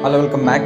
Hello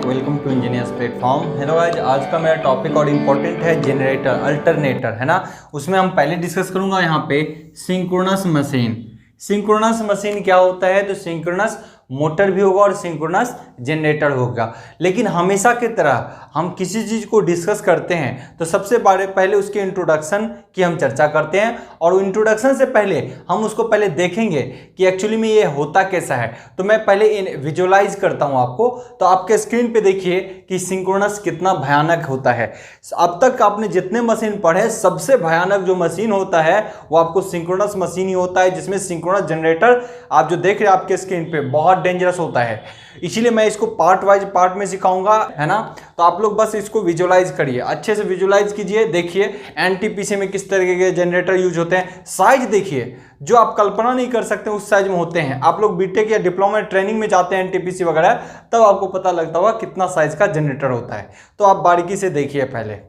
welcome to engineers platform. Hello आज का मेरा टॉपिक और इम्पोर्टेंट है जनरेटर अल्टरनेटर, है ना। उसमें हम पहले डिस्कस करूंगा यहाँ पे सिंक्रोनस मशीन। सिंक्रोनस मशीन क्या होता है, तो सिंक्रोनस मोटर भी होगा और सिंक्रोनस जनरेटर होगा। लेकिन हमेशा की तरह हम किसी चीज़ को डिस्कस करते हैं तो सबसे पहले उसके इंट्रोडक्शन की हम चर्चा करते हैं, और इंट्रोडक्शन से पहले हम उसको पहले देखेंगे कि एक्चुअली में ये होता कैसा है। तो मैं पहले विजुअलाइज करता हूँ आपको। तो आपके स्क्रीन पे देखिए कि सिंक्रोनस कितना भयानक होता है। अब तक आपने जितने मशीन पढ़े सबसे भयानक जो मशीन होता है वो आपको सिंक्रोनस मशीन ही होता है, जिसमें सिंक्रोनस जनरेटर आप जो देख रहे हैं आपके स्क्रीन पे बहुत डेंजरस होता है। इसीलिए मैं इसको पार्ट में सिखाऊंगा, है ना। तो आप लोग बस इसको विजुअलाइज करिए, अच्छे से विजुअलाइज कीजिए। देखिए एनटीपीसी में किस तरीके के जनरेटर यूज होते हैं, साइज देखिए जो आप कल्पना नहीं कर सकते उस साइज में होते हैं। आप लोग बीटेक या डिप्लोमा ट्रेनिंग में जाते हैं एनटीपीसी वगैरह, तब आपको पता लगता होगा कितना साइज का जनरेटर होता है। तो आप बारीकी से देखिए, पहले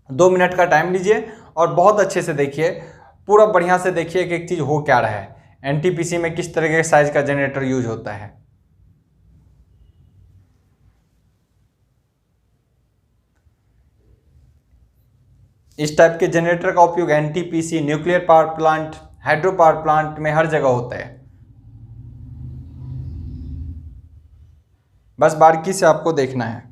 2 मिनट का टाइम लीजिए और बहुत अच्छे से देखिए, पूरा बढ़िया से देखिए कि एक चीज हो क्या रहा है, एनटीपीसी में किस तरह के साइज का जनरेटर यूज होता है। इस टाइप के जनरेटर का उपयोग NTPC, nuclear power plant, hydro power plant में हर जगह होता है। बस बारीकी से आपको देखना है।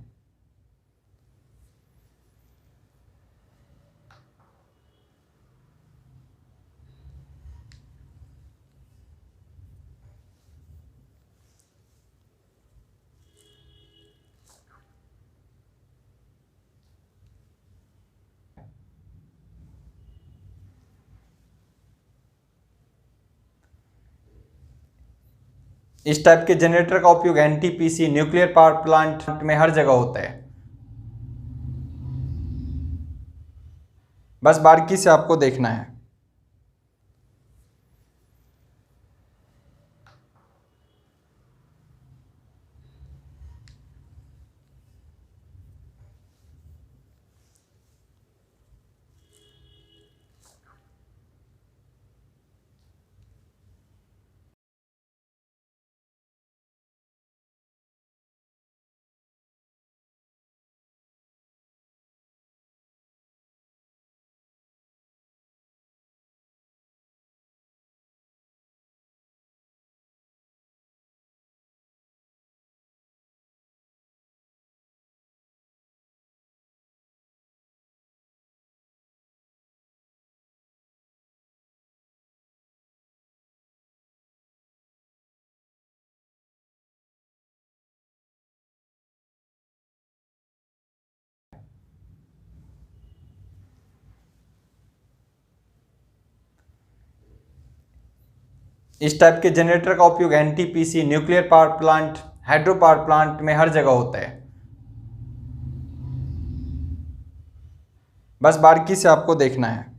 इस टाइप के जनरेटर का उपयोग एनटीपीसी, न्यूक्लियर पावर प्लांट में हर जगह होता है। बस बारीकी से आपको देखना है। इस टाइप के जनरेटर का उपयोग NTPC, nuclear power plant, hydro power plant में हर जगह होता है। बस बारीकी से आपको देखना है।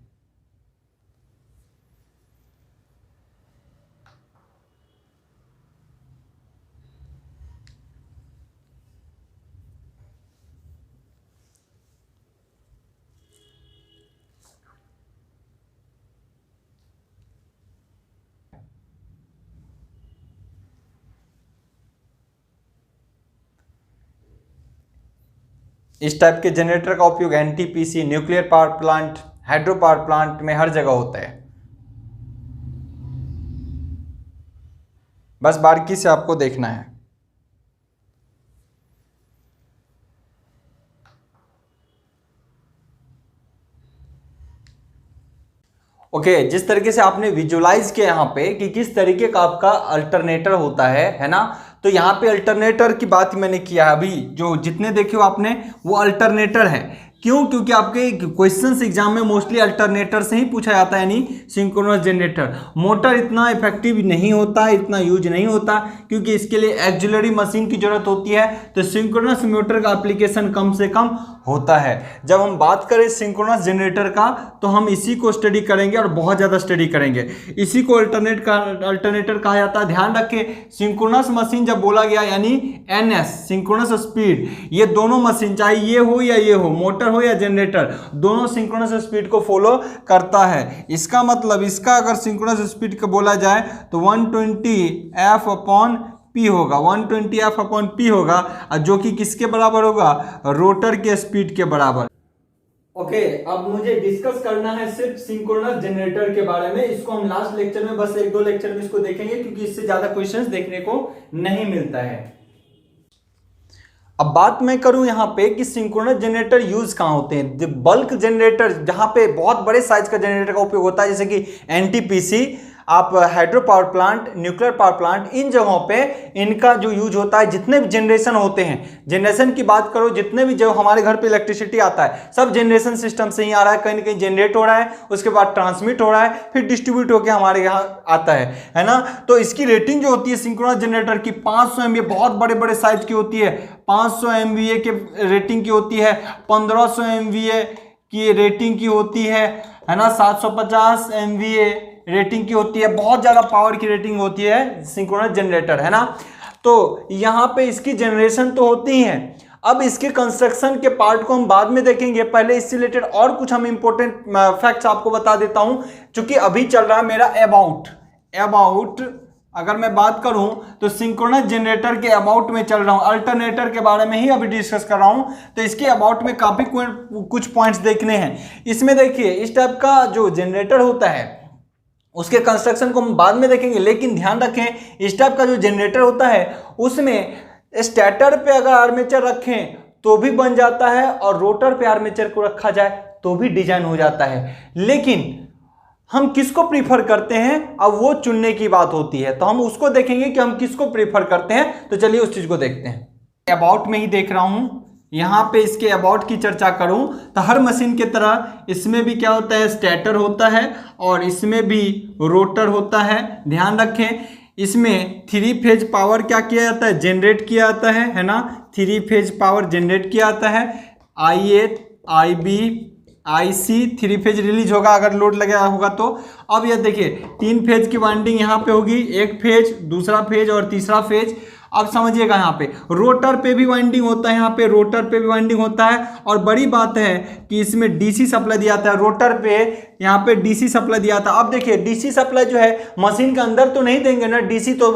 इस टाइप के जनरेटर का उपयोग NTPC, nuclear power plant, hydro power plant में हर जगह होता है। बस बारीकी से आपको देखना है। ओके, जिस तरीके से आपने विजुलाइज किया यहाँ पे कि किस तरीके का आपका अल्टरनेटर होता है ना। तो यहाँ पे अल्टरनेटर की बात मैंने किया, अभी जो जितने देखे हो आपने वो अल्टरनेटर है। क्यों? क्योंकि आपके क्वेश्चंस एग्जाम में मोस्टली अल्टरनेटर से ही पूछा जाता है, यानी सिंक्रोनस जनरेटर। मोटर इतना इफेक्टिव नहीं होता, इतना यूज नहीं होता, क्योंकि इसके लिए एक्सिलरी मशीन की जरूरत होती है। तो सिंक्रोनस मोटर का एप्लीकेशन कम से कम होता है। जब हम बात करें सिंक्रोनस जनरेटर का तो हम इसी को स्टडी करेंगे और बहुत ज़्यादा स्टडी करेंगे। इसी को अल्टरनेटर कहा जाता है। ध्यान रखें, सिंक्रोनस मशीन जब बोला गया यानी एनएस सिंक्रोनस स्पीड, ये दोनों मशीन चाहे ये हो या ये हो, मोटर हो या जनरेटर, दोनों सिंक्रोनस स्पीड को फॉलो करता है। इसका मतलब इसका अगर सिंक्रोनस स्पीड को बोला जाए तो 120 F/P P होगा, 120F/P होगा, जो कि किसके बराबर होगा, रोटर के स्पीड के बराबर। ओके, अब मुझे डिस्कस करना है सिर्फ सिंक्रोनस जनरेटर के बारे में। इसको हम लास्ट लेक्चर में, बस 1-2 लेक्चर में इसको देखेंगे, क्योंकि इससे ज्यादा क्वेश्चंस देखने को नहीं मिलता है। अब बात मैं करूं यहां पे कि सिंक्रोनस जनरेटर यूज कहां होते हैं। बल्क जनरेटर, जहां पे बहुत बड़े साइज का जनरेटर का उपयोग होता है, जैसे कि एनटीपीसी, आप hydro power plant, nuclear power plant, इन जगहों पे इनका जो यूज होता है। जितने भी जनरेशन होते हैं, जनरेशन की बात करो, जितने भी जो हमारे घर पे इलेक्ट्रिसिटी आता है, सब जनरेशन सिस्टम से ही आ रहा है। कहीं ना कहीं जनरेट हो रहा है, उसके बाद ट्रांसमिट हो रहा है, फिर डिस्ट्रीब्यूट होकर हमारे यहाँ आता है ना। तो इसकी रेटिंग जो होती है सिंक्रोनस जनरेटर की 500 MVA, बहुत बड़े बड़े साइज की होती है। 500 MVA के रेटिंग की होती है, 1500 MVA की रेटिंग की होती है ना, 750 MVA रेटिंग की होती है। बहुत ज्यादा पावर की रेटिंग होती है सिंक्रोनस जनरेटर, है ना। तो यहां पे इसकी जनरेशन तो होती है। अब इसके कंस्ट्रक्शन के पार्ट को हम बाद में देखेंगे, पहले इससे रिलेटेड और कुछ हम इंपॉर्टेंट फैक्ट्स आपको बता देता हूं। क्योंकि अभी चल रहा है मेरा अबाउट अगर मैं बात करूं तो सिंक्रोनस जनरेटर के अबाउट में चल रहा हूं, अल्टरनेटर के बारे में ही अभी डिस्कस कर रहा हूं। तो इसके अबाउट में काफी कुछ पॉइंट्स देखने हैं। इसमें देखिए, इस टाइप का जो जनरेटर होता है उसके कंस्ट्रक्शन को हम बाद में देखेंगे, लेकिन ध्यान रखें इस टाइप का जो जनरेटर होता है उसमें स्टेटर पे अगर आर्मेचर रखें तो भी बन जाता है, और रोटर पे आर्मेचर को रखा जाए तो भी डिजाइन हो जाता है। लेकिन हम किसको प्रीफर करते हैं, अब वो चुनने की बात होती है। तो हम उसको देखेंगे कि हम किसको प्रीफर करते हैं। तो चलिए उस चीज को देखते हैं। अबाउट में ही देख रहा हूं, यहां पे इसके अबाउट की चर्चा करूं तो हर मशीन की तरह इसमें भी क्या होता है, स्टेटर होता है, और इसमें भी रोटर होता है। ध्यान रखें, इसमें 3 फेज पावर क्या किया जाता है, जनरेट किया जाता है ना। 3 फेज पावर जनरेट किया जाता है, IA, IB, IC 3 phase release होगा अगर लोड लगा होगा तो। अब यह देखिए 3 फेज की वाइंडिंग यहाँ पे होगी, 1 फेज, दूसरा फेज और तीसरा फेज। अब समझिएगा, यहाँ पे रोटर पे भी वाइंडिंग होता है, यहाँ पे रोटर पे भी वाइंडिंग होता है। और बड़ी बात है कि इसमें डीसी सप्लाई दिया जाता है, रोटर पे यहाँ पे डीसी सप्लाई दिया था। अब देखिए डीसी सप्लाई जो है मशीन के अंदर तो नहीं देंगे ना डीसी, तो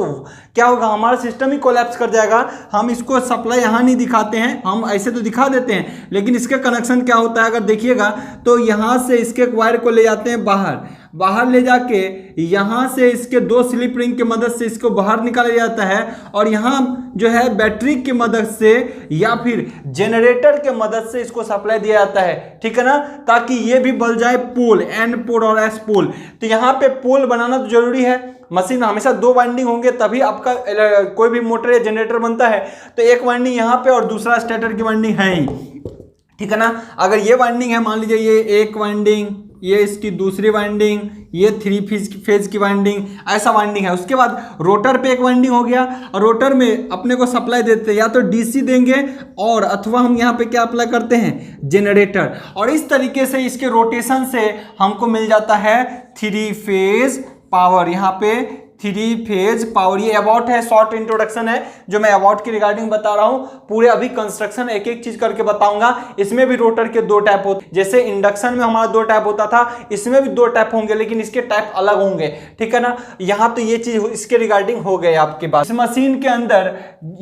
क्या होगा, हमारा सिस्टम ही कोलैप्स कर जाएगा। हम इसको सप्लाई यहाँ नहीं दिखाते हैं, हम ऐसे तो दिखा देते हैं, लेकिन इसके कनेक्शन क्या होता है अगर देखिएगा तो यहाँ से इसके वायर को ले जाते हैं बाहर ले जाके यहाँ से इसके 2 स्लिप रिंग की मदद से इसको बाहर निकाला जाता है, और यहाँ जो है बैटरी की मदद से या फिर जनरेटर के मदद से इसको सप्लाई दिया जाता है, ठीक है ना, ताकि ये भी बल जाए पोल, N पोल और S पोल। तो यहाँ पे पोल बनाना तो जरूरी है। मशीन हमेशा 2 वाइंडिंग होंगे तभी आपका कोई भी मोटर या जनरेटर बनता है। तो एक वाइंडिंग यहाँ पे और दूसरा स्टेटर की वाइंडिंग है ही, ठीक है ना। अगर ये वाइंडिंग है, मान लीजिए ये एक वाइंडिंग, ये इसकी दूसरी वाइंडिंग, ये 3 फेज की वाइंडिंग, ऐसा वाइंडिंग है। उसके बाद रोटर पे एक वाइंडिंग हो गया, और रोटर में अपने को सप्लाई देते हैं, या तो डीसी देंगे और अथवा हम यहाँ पे क्या अप्लाई करते हैं, जनरेटर। और इस तरीके से इसके रोटेशन से हमको मिल जाता है 3 फेज पावर। यहाँ पे 3 फेज पावर। ये अबाउट है, शॉर्ट इंट्रोडक्शन है जो मैं अबाउट की रिगार्डिंग बता रहा हूं। पूरे अभी कंस्ट्रक्शन एक एक चीज करके बताऊंगा। इसमें भी रोटर के 2 टाइप होते, जैसे इंडक्शन में हमारा 2 टाइप होता था, इसमें भी 2 टाइप होंगे, लेकिन इसके टाइप अलग होंगे, ठीक है ना। यहां तो ये चीज इसके रिगार्डिंग हो गए आपके पास। इस मशीन के अंदर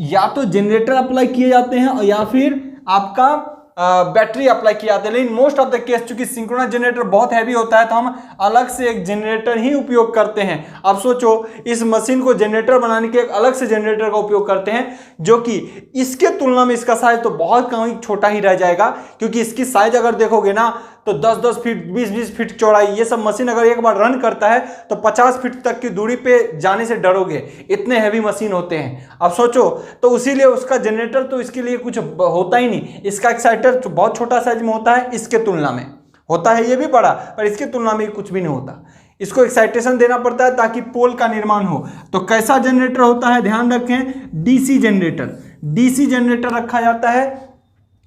या तो जनरेटर अप्लाई किए जाते हैं या फिर आपका बैटरी अप्लाई किया जाता है। लेकिन मोस्ट ऑफ द केस चूंकि सिंक्रोनस जनरेटर बहुत हैवी होता है तो हम अलग से एक जनरेटर ही उपयोग करते हैं। अब सोचो इस मशीन को जनरेटर बनाने के एक अलग से जनरेटर का उपयोग करते हैं, जो कि इसके तुलना में इसका साइज तो बहुत कम छोटा ही रह जाएगा, क्योंकि इसकी साइज अगर देखोगे ना तो 10-10 फीट 20-20 फीट चौड़ाई। ये सब मशीन अगर एक बार रन करता है तो 50 फीट तक की दूरी पे जाने से डरोगे, इतने हैवी मशीन होते हैं। अब सोचो, तो इसीलिए उसका जनरेटर तो इसके लिए कुछ होता ही नहीं। इसका एक्साइटर बहुत छोटा साइज में होता है, इसके तुलना में होता है ये भी बड़ा, पर इसके तुलना में कुछ भी नहीं होता। इसको एक्साइटेशन देना पड़ता है ताकि पोल का निर्माण हो। तो कैसा जनरेटर होता है, ध्यान रखें, डीसी जनरेटर। डीसी जनरेटर रखा जाता है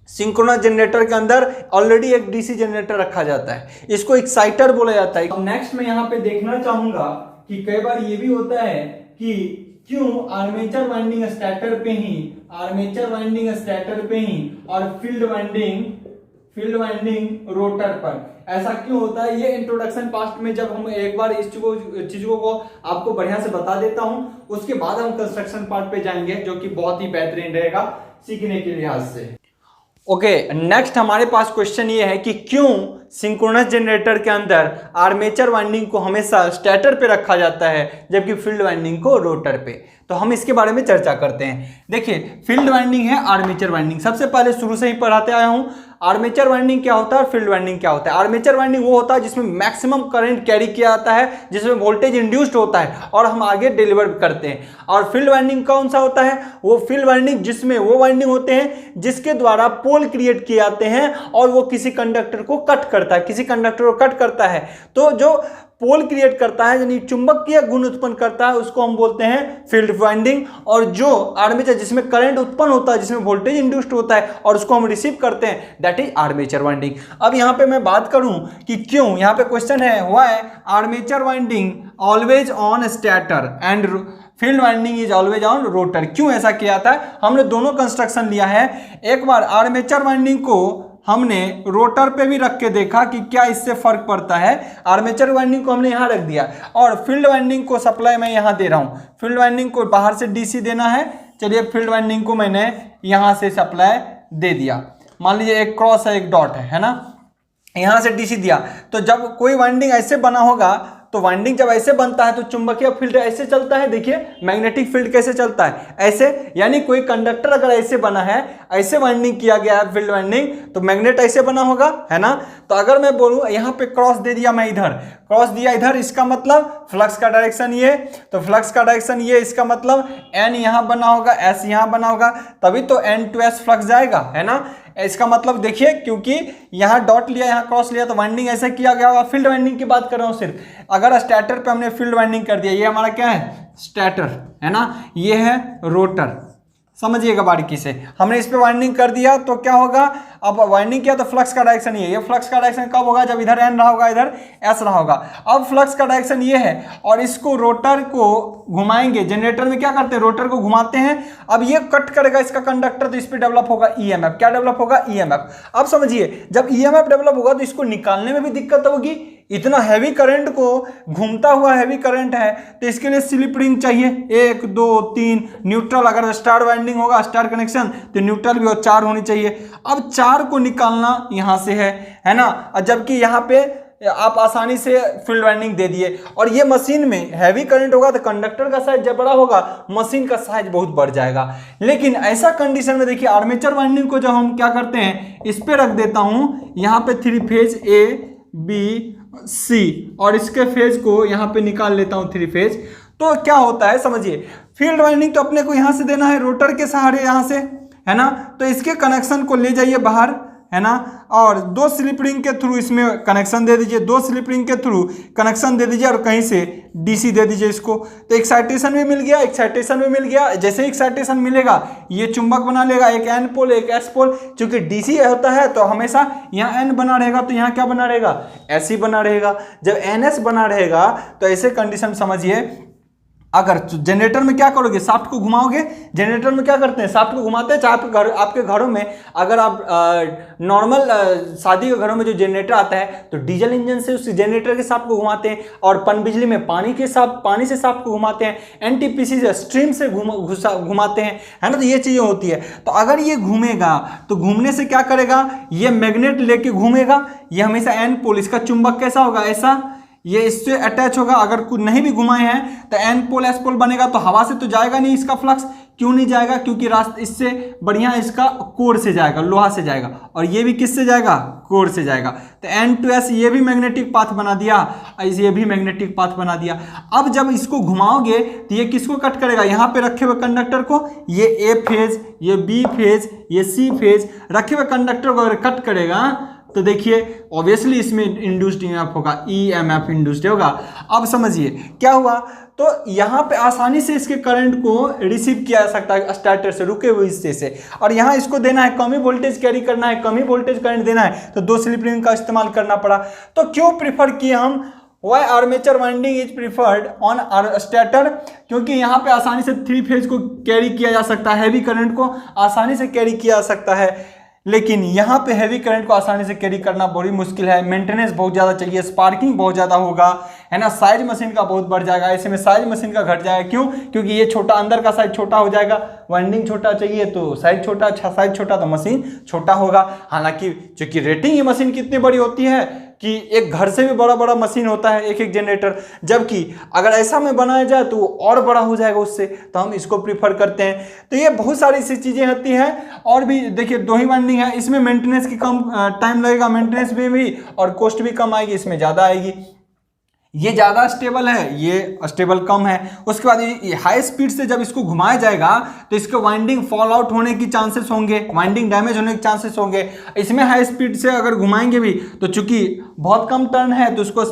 सिंक्रोनस जनरेटर के अंदर। ऑलरेडी एक डीसी जनरेटर रखा जाता है, इसको एक्साइटर बोला जाता है। अब नेक्स्ट मैं यहाँ पे देखना चाहूंगा कि कई बार ये भी होता है कि क्यों आर्मेचर वाइंडिंग स्टेटर पे ही, आर्मेचर वाइंडिंग स्टेटर पे ही और field winding field winding rotor पर। ऐसा क्यों होता है, ये इंट्रोडक्शन पार्ट में जब हम एक बार इस चीजों को आपको बढ़िया से बता देता हूं, उसके बाद हम कंस्ट्रक्शन पार्ट पे जाएंगे, जो कि बहुत ही बेहतरीन रहेगा सीखने के लिहाज से। ओके, नेक्स्ट हमारे पास क्वेश्चन ये है कि क्यों सिंक्रोनस जनरेटर के अंदर आर्मेचर वाइंडिंग को हमेशा स्टेटर पे रखा जाता है जबकि फील्ड वाइंडिंग को रोटर पे। तो हम इसके बारे में चर्चा करते हैं। देखिए, फील्ड वाइंडिंग है, आर्मेचर वाइंडिंग, सबसे पहले शुरू से ही पढ़ाते आया हूं। आर्मेचर वाइंडिंग क्या होता है और फील्ड वाइंडिंग क्या होता है। आर्मेचर वाइंडिंग वो होता है जिसमें मैक्सिमम करंट कैरी किया जाता है, जिसमें वोल्टेज इंड्यूस्ड होता है और हम आगे डिलीवर करते हैं। और फील्ड वाइंडिंग कौन सा होता है, वो फील्ड वाइंडिंग जिसमें वो वाइंडिंग होते हैं जिसके द्वारा पोल क्रिएट किए जाते हैं और वो किसी कंडक्टर को कट करता है, किसी कंडक्टर को कट करता है। तो जो पोल क्रिएट करता है यानी चुंबकीय गुण उत्पन्न करता है, उसको हम बोलते हैं फील्ड वाइंडिंग। और जो आर्मेचर जिसमें करंट उत्पन्न होता है, जिसमें वोल्टेज इंड्यूस्ड होता है और उसको हम रिसीव करते हैं, दैट इज आर्मेचर वाइंडिंग। अब यहां पे मैं बात करूं कि क्यों, यहां पे क्वेश्चन है why armature winding always on stator and field winding is always on rotor. क्यों ऐसा किया था, हमने दोनों कंस्ट्रक्शन लिया है। एक बार आर्मेचर वाइंडिंग को हमने रोटर पे भी रख के देखा कि क्या इससे फर्क पड़ता है। आर्मेचर वाइंडिंग को हमने यहां रख दिया और फील्ड वाइंडिंग को सप्लाई मैं यहां दे रहा हूं। फील्ड वाइंडिंग को बाहर से डीसी देना है, चलिए फील्ड वाइंडिंग को मैंने यहां से सप्लाई दे दिया। मान लीजिए एक क्रॉस है, एक डॉट है ना, यहां से डीसी दिया। तो जब कोई वाइंडिंग ऐसे बना होगा, तो वाइंडिंग जब ऐसे बनता है तो चुंबकीय फील्ड ऐसे चलता है। देखिए मैग्नेटिक फील्ड कैसे चलता है, ऐसे, यानी कोई कंडक्टर अगर ऐसे बना है, ऐसे वाइंडिंग किया गया है फील्ड वाइंडिंग, तो मैग्नेट ऐसे बना होगा, है ना। तो अगर मैं बोलूं यहाँ पे क्रॉस दे दिया, मैं इधर क्रॉस दिया इधर, इसका मतलब फ्लक्स का डायरेक्शन ये, तो फ्लक्स का डायरेक्शन ये, इसका मतलब एन यहाँ बना होगा, एस यहाँ बना होगा, तभी तो एन टू एस फ्लक्स जाएगा, है ना। इसका मतलब देखिए, क्योंकि यहाँ डॉट लिया, यहाँ क्रॉस लिया, तो वाइंडिंग ऐसे किया गया होगा। फील्ड वाइंडिंग की बात कर रहा हूँ सिर्फ। अगर स्टेटर पे हमने फील्ड वाइंडिंग कर दिया, ये हमारा क्या है, स्टेटर, है ना, ये है रोटर, समझिएगा बारीकी से। हमने इस पे वाइंडिंग कर दिया तो क्या होगा, अब वाइंडिंग किया तो फ्लक्स का डायरेक्शन ये फ्लक्स का डायरेक्शन कब होगा, जब इधर एन रहा होगा, इधर एस रहा होगा। अब फ्लक्स का डायरेक्शन ये है और इसको रोटर को घुमाएंगे। जनरेटर में क्या करते हैं, रोटर को घुमाते हैं। अब ये कट करेगा इसका कंडक्टर, तो इस पे डेवलप होगा ईएमएफ। क्या डेवलप होगा, ईएमएफ। अब समझिए, जब ईएमएफ डेवलप होगा तो इसको निकालने में भी दिक्कत होगी। इतना हैवी करंट को, घूमता हुआ हैवी करंट है, तो इसके लिए स्लिप रिंग चाहिए, 1 2 3 न्यूट्रल। अगर स्टार वाइंडिंग होगा, स्टार कनेक्शन, तो न्यूट्रल भी और 4 होनी चाहिए। अब 4 को निकालना यहां से है ना, जबकि यहां पे आप आसानी से फील्ड वाइंडिंग दे दिए। और ये मशीन में हैवी करंट होगा तो कंडक्टर का साइज जब बड़ा होगा, मशीन का साइज बहुत बढ़ जाएगा। लेकिन ऐसा कंडीशन में देखिए, आर्मेचर वाइंडिंग को जब हम क्या करते हैं, इस पे रख देता हूं, यहां पे 3 फेज ए बी सी, और इसके फेज को यहां पे निकाल लेता हूं 3 फेज। तो क्या होता है समझिए, फील्ड वाइंडिंग तो अपने को यहां से देना है रोटर के सहारे, यहां से, है ना। तो इसके कनेक्शन को ले जाइए बाहर, है ना, और 2 स्लिप रिंग के थ्रू इसमें कनेक्शन दे दीजिए, 2 स्लिप रिंग के थ्रू कनेक्शन दे दीजिए और कहीं से डीसी दे दीजिए इसको। तो एक्साइटेशन भी मिल गया, एक्साइटेशन भी मिल गया। जैसे ही एक्साइटेशन मिलेगा, ये चुंबक बना लेगा, एक एन पोल एक एस पोल। क्योंकि डीसी होता है तो हमेशा यहाँ एन बना रहेगा, तो यहाँ क्या बना रहेगा, एस ही बना रहेगा। जब एन एस बना रहेगा तो ऐसे कंडीशन समझिए, अगर जनरेटर में क्या करोगे, शाफ्ट को घुमाओगे। जनरेटर में क्या करते हैं, शाफ्ट को घुमाते हैं। चाहे आपके घरों में, अगर आप नॉर्मल शादी के घरों में जो जनरेटर आता है, तो डीजल इंजन से उस जनरेटर के शाफ्ट को घुमाते हैं, और पनबिजली में पानी से शाफ्ट को घुमाते हैं, एनटीपीसी से स्ट्रीम से घुमाते हैं, है ना। तो ये चीजें होती है। तो अगर ये घूमेगा तो घूमने से क्या करेगा, ये मैग्नेट लेके घूमेगा। ये हमेशा एन पोल, इसका चुंबक कैसा होगा, ऐसा, ये इससे अटैच होगा। अगर कुछ नहीं भी घुमाए हैं तो एन पोल एस पोल बनेगा। तो हवा से तो जाएगा नहीं इसका फ्लक्स, क्यों नहीं जाएगा, क्योंकि रास्ता इससे बढ़िया इसका कोर से जाएगा, लोहा से जाएगा। और ये भी किससे जाएगा, कोर से जाएगा। तो एन टू एस ये भी मैग्नेटिक पाथ बना दिया, ये भी मैग्नेटिक पाथ बना दिया। अब जब इसको घुमाओगे तो ये किसको कट करेगा, यहाँ पे रखे हुए कंडक्टर को, ये ए फेज, ये बी फेज, ये सी फेज रखे हुए कंडक्टर को अगर कट करेगा, तो देखिए ऑब्वियसली इसमें इंड्यूस्ड ईएमएफ होगा, ईएमएफ इंड्यूस्ड होगा। अब समझिए क्या हुआ, तो यहाँ पे आसानी से इसके करंट को रिसीव किया जा सकता है स्टार्टर से, रुके हुए हिस्से से। और यहाँ इसको देना है, कम ही वोल्टेज कैरी करना है, कम ही वोल्टेज करंट देना है, तो 2 स्लिप रिंग का इस्तेमाल करना पड़ा। तो क्यों प्रीफर किए हम, why armature winding is preferred on stator, क्योंकि यहाँ पे आसानी से 3 फेज को कैरी किया जा सकता है, हैवी करंट को आसानी से कैरी किया जा सकता है। लेकिन यहाँ पे हैवी करंट को आसानी से कैरी करना बड़ी मुश्किल है, मेंटेनेंस बहुत ज़्यादा चाहिए, स्पार्किंग बहुत ज़्यादा होगा, है ना। साइज मशीन का बहुत बढ़ जाएगा, ऐसे में साइज मशीन का घट जाएगा। क्यों? क्योंकि ये छोटा, अंदर का साइज छोटा हो जाएगा, वाइंडिंग छोटा चाहिए तो साइज छोटा, अच्छा साइज छोटा तो मशीन छोटा होगा। हालांकि चूंकि रेटिंग ये मशीन कितनी बड़ी होती है कि एक घर से भी बड़ा बड़ा मशीन होता है एक एक जनरेटर, जबकि अगर ऐसा में बनाया जाए तो और बड़ा हो जाएगा उससे, तो हम इसको प्रीफर करते हैं। तो ये बहुत सारी ऐसी चीज़ें होती हैं। और भी देखिए 2 ही वाइंडिंग है, इसमें मेंटेनेंस की कम टाइम लगेगा, मेंटेनेंस में भी, और कॉस्ट भी कम आएगी, इसमें ज़्यादा आएगी। ये ज़्यादा स्टेबल है, ये स्टेबल कम है। उसके बाद ये हाई स्पीड से जब इसको घुमाया जाएगा तो इसके वाइंडिंग फॉल आउट होने की चांसेस होंगे, वाइंडिंग डैमेज होने के चांसेस होंगे। इसमें हाई स्पीड से अगर घुमाएंगे भी तो चूंकि बहुत कम टर्न है तो इसको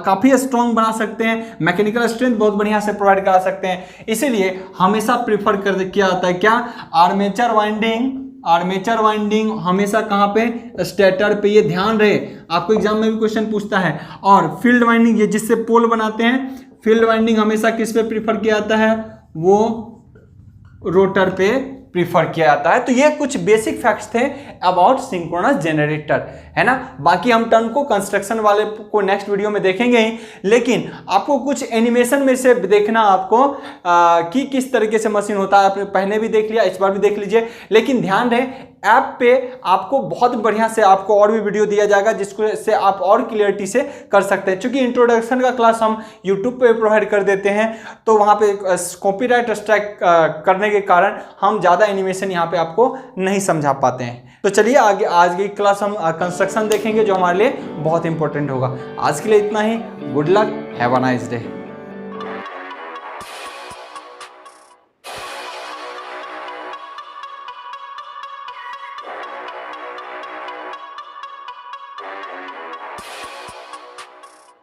काफ़ी स्ट्रॉन्ग बना सकते हैं, मैकेनिकल स्ट्रेंथ बहुत बढ़िया से प्रोवाइड करा सकते हैं। इसीलिए हमेशा प्रीफर कर किया जाता है क्या, आर्मेचर वाइंडिंग। आर्मेचर वाइंडिंग हमेशा कहाँ पे, स्टेटर पे, ये ध्यान रहे, आपको एग्जाम में भी क्वेश्चन पूछता है। और फील्ड वाइंडिंग, ये जिससे पोल बनाते हैं, फील्ड वाइंडिंग हमेशा किस पे प्रीफर किया जाता है, वो रोटर पे प्रीफर किया जाता है। तो ये कुछ बेसिक फैक्ट्स थे अबाउट सिंक्रोनस जनरेटर, है ना। बाकी हम टर्न को कंस्ट्रक्शन वाले को नेक्स्ट वीडियो में देखेंगे ही, लेकिन आपको कुछ एनिमेशन में से देखना आपको कि किस तरीके से मशीन होता है। आपने पहले भी देख लिया, इस बार भी देख लीजिए, लेकिन ध्यान रहे ऐप पे आपको बहुत बढ़िया से आपको और भी वीडियो दिया जाएगा जिसको से आप और क्लियरिटी से कर सकते हैं। क्योंकि इंट्रोडक्शन का क्लास हम यूट्यूब पे प्रोवाइड कर देते हैं, तो वहाँ पे कॉपीराइट स्ट्राइक करने के कारण हम ज़्यादा एनिमेशन यहाँ पे आपको नहीं समझा पाते हैं। तो चलिए आगे आज की क्लास हम कंस्ट्रक्शन देखेंगे जो हमारे लिए बहुत इंपॉर्टेंट होगा। आज के लिए इतना ही। Good luck, have a nice day.